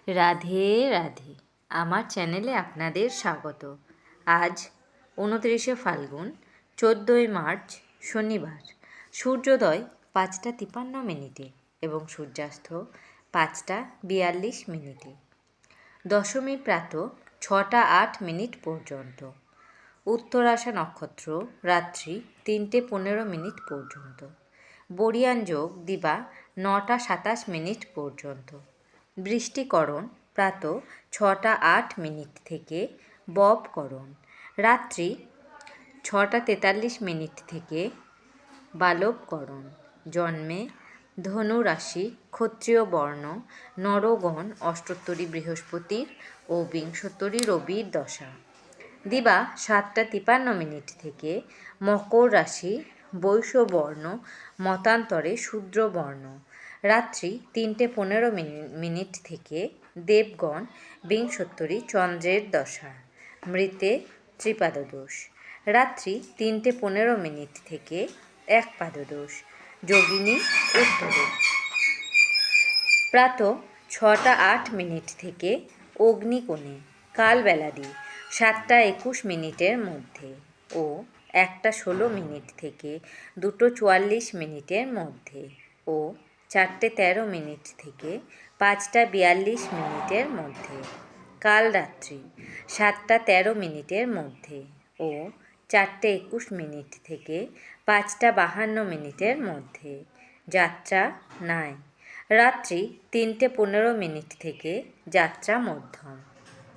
রাধে রাধে, আমার চ্যানেলে আপনাদের স্বাগত। আজ 29শে ফাল্গুন, 14ই মার্চ শনিবার। সূর্যোদয় 5:53 এবং সূর্যাস্ত 5:42। দশমী প্রাত 6:08 পর্যন্ত। উত্তরাষা নক্ষত্র রাত্রি 3:15 পর্যন্ত। বরিয়ান যোগ দিবা 9:27 পর্যন্ত। বৃষ্টিকরণ প্রাত 6:08 থেকে ববকরণ রাত্রি 6:43 থেকে বালবকরণ। জন্মে ধনু রাশি, ক্ষত্রিয় বর্ণ, নরগণ, অষ্টোত্তরী বৃহস্পতির ও বিংশোত্তরী রবির দশা। দিবা 7:53 থেকে মকর রাশি, বৈশ্য বর্ণ, মতান্তরে শূদ্র বর্ণ। রাত্রি 3:15 থেকে দেবগণ, বিংশোত্তরী চন্দ্রের দশা। মৃতে ত্রিপাদদোষ। রাত্রি 3:15 থেকে একপাদদোষ। যোগিনী উত্তরে। প্রাত 6:08 থেকে অগ্নিকোণে কালবেলাদি 7:21 মধ্যে ও 1:16 থেকে 2:44 মধ্যে ও 4:13 থেকে 5:42 মধ্যে। কাল রাত্রি 7:13 মধ্যে ও 4:21 থেকে 5:52 মধ্যে। যাত্রা নাই। রাত্রি 3:15 থেকে যাত্রা মধ্যম।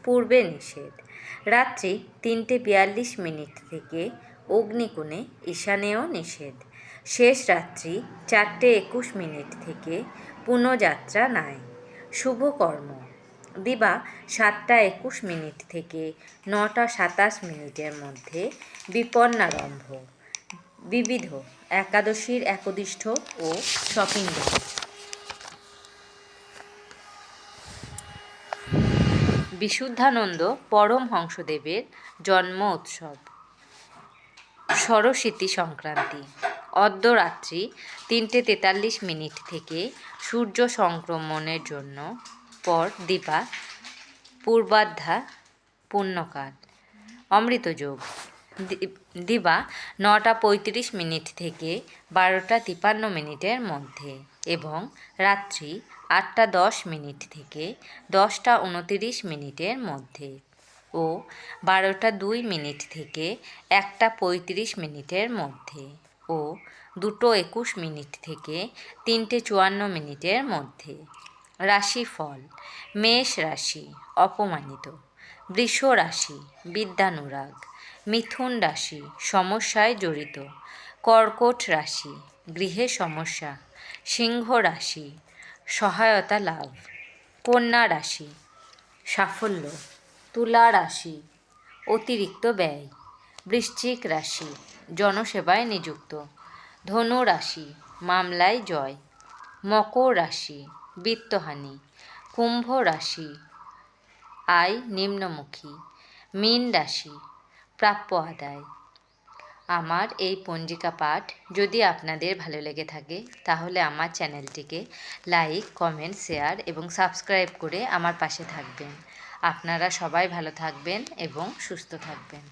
পূর্বে নিষেধ। রাত্রি 3:42 থেকে অগ্নিকোণে ঈশানেয় নিষেধ। শেষ রাত্রি 4:21 থেকে পুনঃযাত্রা নাই। শুভকর্ম দিবা 7:21 থেকে 9:27 মধ্যে বিপন্নারম্ভ। বিবিধ একাদশীর একদিষ্ঠ ও স্বপিণ্ড। বিশুদ্ধানন্দ পরমহংসদেবের জন্ম উৎসব। সরস্বতী সংক্রান্তি। অর্ধরাত্রি 3:43 থেকে সূর্য সংক্রমণের জন্য পর দিবা পূর্বাধ্যা পুণ্যকাল। অমৃতযোগ দিবা 9:35 থেকে 12:53 মধ্যে এবং রাত্রি 8:10 থেকে 10:29 মধ্যে ও 12:02 থেকে 1:35 মধ্যে ও 2:21 থেকে 3:54 মধ্যে। রাশিফল। মেষ রাশি অপমানিত। বৃষ রাশি বিদ্যানুরাগ। মিথুন রাশি সমস্যায় জড়িত। কর্কট রাশি গৃহে সমস্যা। সিংহ রাশি সহায়তা লাভ। কন্যা রাশি সাফল্য। তুলা রাশি অতিরিক্ত ব্যয়। বৃশ্চিক রাশি জনসেবায় নিযুক্ত। ধনু রাশি মামলায় জয়। মকর রাশি বিত্তহানি। কুম্ভ রাশি আয় নিম্নমুখী। মীন রাশি প্রাপ্য আদায়। আমার এই পঞ্জিকা পাঠ যদি আপনাদের ভালো লেগে থাকে তাহলে আমার চ্যানেলটিকে লাইক, কমেন্ট, শেয়ার এবং সাবস্ক্রাইব করে আমার পাশে থাকবেন। আপনারা সবাই ভালো থাকবেন এবং সুস্থ থাকবেন।